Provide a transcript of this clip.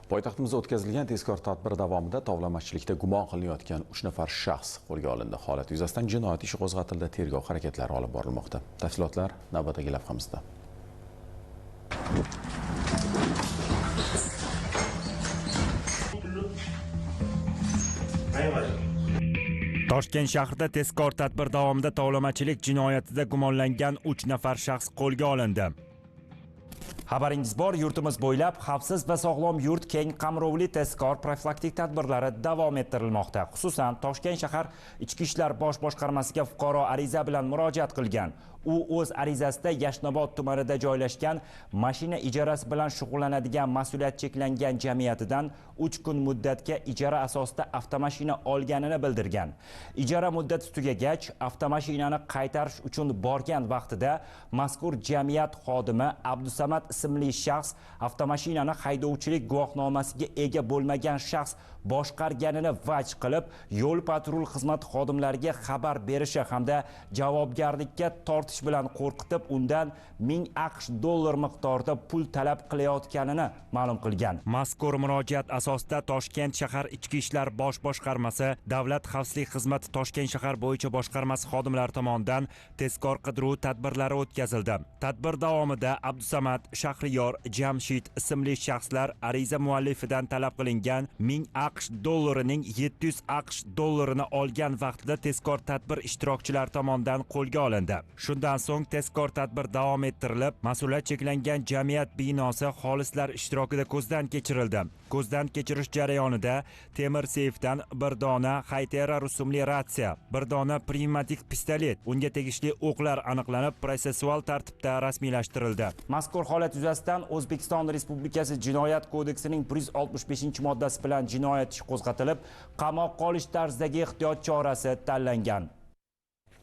Poytaxtimizda o'tkazilgan tezkor tadbir davomida tovlamachilikda gumon qilinayotgan 3 nafar shaxs qo'lga olindi. Holat yuzasidan jinoyat ishi qo'zg'atildi, tergov harakatlari olib borilmoqda. Tafsilotlar navbatdagi lavhamizda. Toshkent shahrida tezkor tadbir davomida tovlamachilik jinoyatida gumonlangan 3 nafar shaxs qo'lga olindi. Xabaringiz bor, yurtimiz bo'ylab xavfsiz va sog'lom yurt keng qamrovli tezkor profilaktik tadbirlari davom ettirilmoqda. Xususan, Toshkent shahar Ichki ishlar bosh boshqarmasiga fuqaro ariza bilan murojaat qilgan. U o'z arizasida Yashnobod tumanida joylashgan mashina ijarasi bilan shug'ullanadigan mas'uliyat cheklangan jamiyatidan 3 kun muddatga ijara asosida avtomashina olganini bildirgan. Ijara muddati tugagach, avtomashinani qaytarish uchun borgan vaqtida mazkur jamiyat xodimi Abdusamad ismli shaxs avtomashinani haydovchilik guvohnomasiga ega bo'lmagan shaxs boshqarganini vaj qilib, yo'l patrul xizmat xodimlariga xabar berishi hamda javobgarlikka tortish bilan qo'rqitib, undan 1000 AQSh dollar miqdorida pul talab qilayotganini ma'lum qilgan. Mazkur murojaat asosida Toshkent shahar Ichki ishlar bosh boshqarmasi Davlat xavfsizlik xizmati Toshkent shahar bo'yicha boshqarmasi xodimlari tomonidan tezkor qidiruv tadbirlari o'tkazildi. Tadbir davomida Abdusamad, Shahriyor, Jamshid ismli shaxslar ariza muallifidan talab qilingan 1000 AQSh dollarining 700 AQSh dollarini olgan vaqtida tezkor tadbir ishtirokchilari tomonidan qo'lga olindi. Shundan so'ng tezkor tadbir davom ettirilib, mas'uliyat cheklangan jamiyat binosi xolislar ishtirokida ko'zdan kechirildi. Ko'zdan kechirish jarayonida temir seyfdan bir dona Haytera rusumli ratsiya, bir dona pnevmatik pistolet, unga tegishli o'qlar aniqlanib, protsessual tartibda rasmiylashtirildi. Mazkur holat yuzasidan O'zbekiston Respublikasi Jinoyat kodeksining 165-moddasi bilan jinoyat ishi qo'zg'atilib, qamoqqa olish tarzidagi ehtiyot chorasi tanlangan.